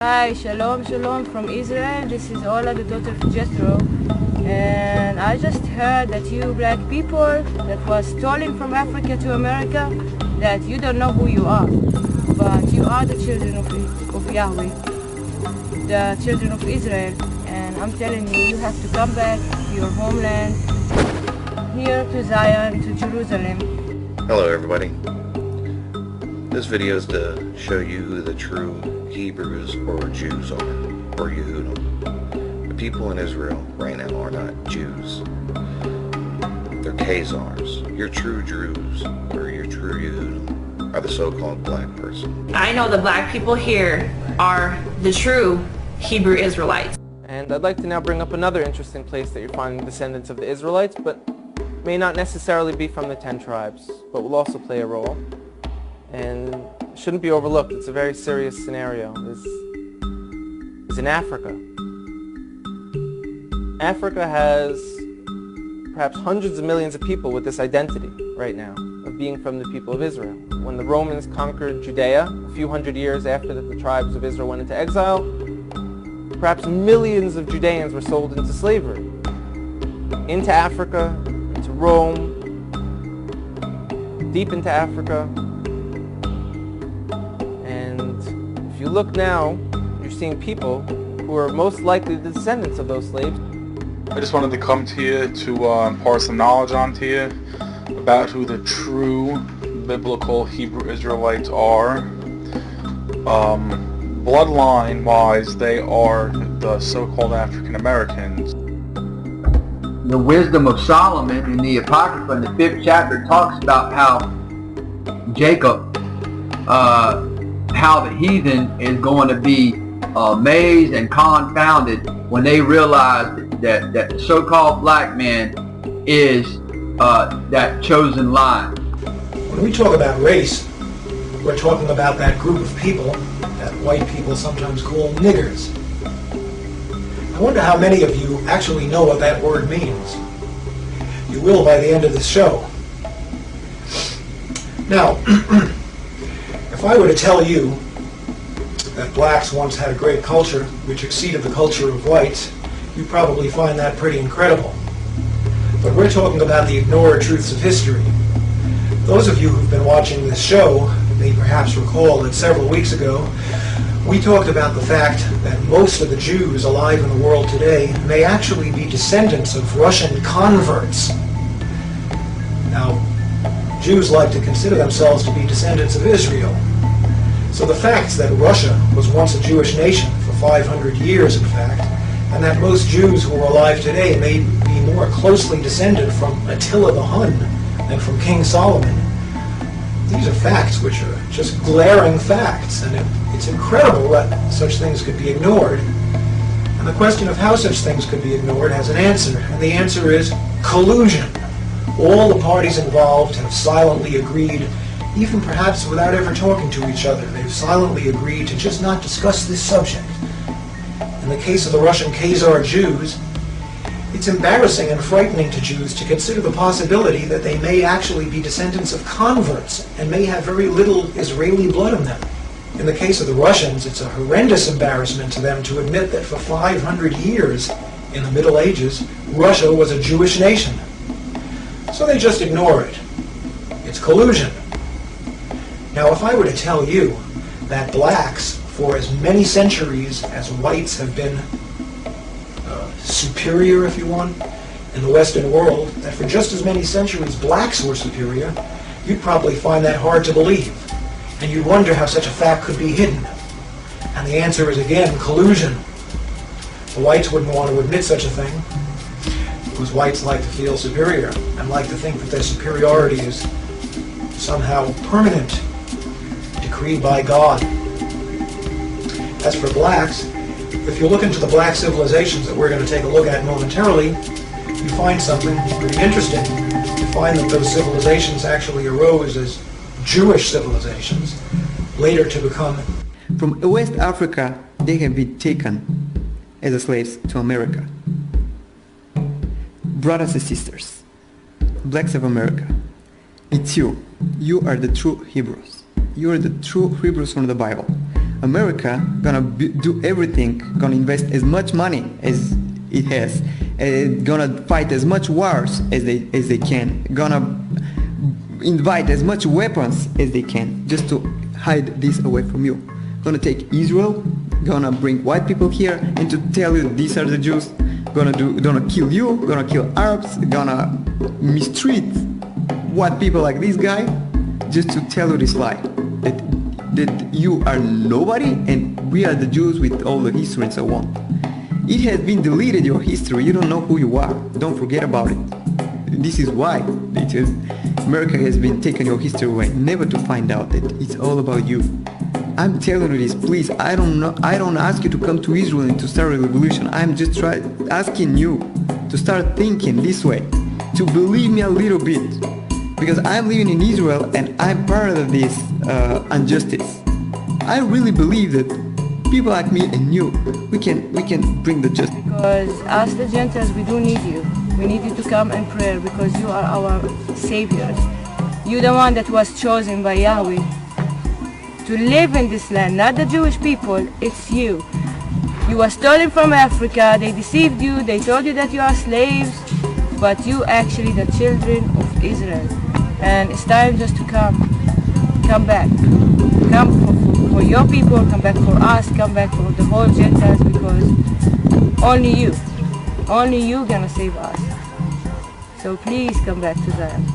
Hi, shalom, shalom from Israel. This is Ola, the daughter of Jethro. And I just heard that you black people that was stolen from Africa to America, that you don't know who you are. But you are the children of Yahweh, the children of Israel. And I'm telling you, you have to come back to your homeland, here to Zion, to Jerusalem. Hello everybody. This video is to show you who the true Hebrews or Jews are, or Yehudim. The people in Israel right now are not Jews. They're Khazars. Your true Jews or your true Yehudim are the so-called black person. I know the black people here are the true Hebrew Israelites. And I'd like to now bring up another interesting place that you're finding descendants of the Israelites, but may not necessarily be from the 10 tribes, but will also play a role. And shouldn't be overlooked. It's a very serious scenario. Is in Africa. Africa has perhaps hundreds of millions of people with this identity right now of being from the people of Israel. When the Romans conquered Judea a few hundred years after that the tribes of Israel went into exile, perhaps millions of Judeans were sold into slavery, into Africa, into Rome, deep into Africa. And if you look now, you're seeing people who are most likely the descendants of those slaves. I just wanted to come to you to impart some knowledge onto you about who the true biblical Hebrew Israelites are. Bloodline-wise, they are the so-called African Americans. The wisdom of Solomon in the Apocrypha in the 5th chapter talks about how Jacob, how the heathen is going to be amazed and confounded when they realize that the so-called black man is that chosen line. When we talk about race, we're talking about that group of people that white people sometimes call niggers. I wonder how many of you actually know what that word means. You will by the end of this show. Now, if I were to tell you that blacks once had a great culture which exceeded the culture of whites, you'd probably find that pretty incredible. But we're talking about the ignored truths of history. Those of you who've been watching this show may perhaps recall that several weeks ago we talked about the fact that most of the Jews alive in the world today may actually be descendants of Russian converts. Now, Jews like to consider themselves to be descendants of Israel. So the fact that Russia was once a Jewish nation for 500 years, in fact, and that most Jews who are alive today may be more closely descended from Attila the Hun than from King Solomon, these are facts which are just glaring facts, and it's incredible that such things could be ignored. And the question of how such things could be ignored has an answer, and the answer is collusion. All the parties involved have silently agreed, even perhaps without ever talking to each other, they've silently agreed to just not discuss this subject. In the case of the Russian Khazar Jews, it's embarrassing and frightening to Jews to consider the possibility that they may actually be descendants of converts and may have very little Israeli blood in them. In the case of the Russians, it's a horrendous embarrassment to them to admit that for 500 years in the Middle Ages, Russia was a Jewish nation. So they just ignore it. It's collusion. Now, if I were to tell you that blacks, for as many centuries as whites have been superior, if you want, in the Western world, that for just as many centuries blacks were superior, you'd probably find that hard to believe. And you'd wonder how such a fact could be hidden. And the answer is, again, collusion. The whites wouldn't want to admit such a thing, because whites like to feel superior and like to think that their superiority is somehow permanent, decreed by God. As for blacks, if you look into the black civilizations that we're going to take a look at momentarily, you find something pretty interesting. You find that those civilizations actually arose as Jewish civilizations, later to become... From West Africa, they have been taken as slaves to America. Brothers and sisters, blacks of America, it's you. You are the true Hebrews. You are the true Hebrews from the Bible. America gonna do everything, gonna invest as much money as it has, gonna fight as much wars as they can, gonna invite as much weapons as they can just to hide this away from you. Gonna take Israel, gonna bring white people here and to tell you these are the Jews, gonna kill you, gonna kill Arabs, gonna mistreat white people like this guy, just to tell you this lie, that you are nobody and we are the Jews with all the history and so on. It has been deleted, your history, you don't know who you are, don't forget about it. This is why, because America has been taking your history away, never to find out that it's all about you. I'm telling you this, please, I don't ask you to come to Israel and to start a revolution. I'm just asking you to start thinking this way, to believe me a little bit, because I'm living in Israel and I'm part of this injustice. I really believe that people like me and you, we can bring the justice. Because us the Gentiles, we do need you. We need you to come and pray because you are our saviors. You're the one that was chosen by Yahweh to live in this land, not the Jewish people, it's you. You were stolen from Africa, they deceived you, they told you that you are slaves, but you actually the children of Israel. And it's time just to come back. Come for your people, come back for us, come back for the whole Gentiles, because only you gonna save us. So please come back to Zion.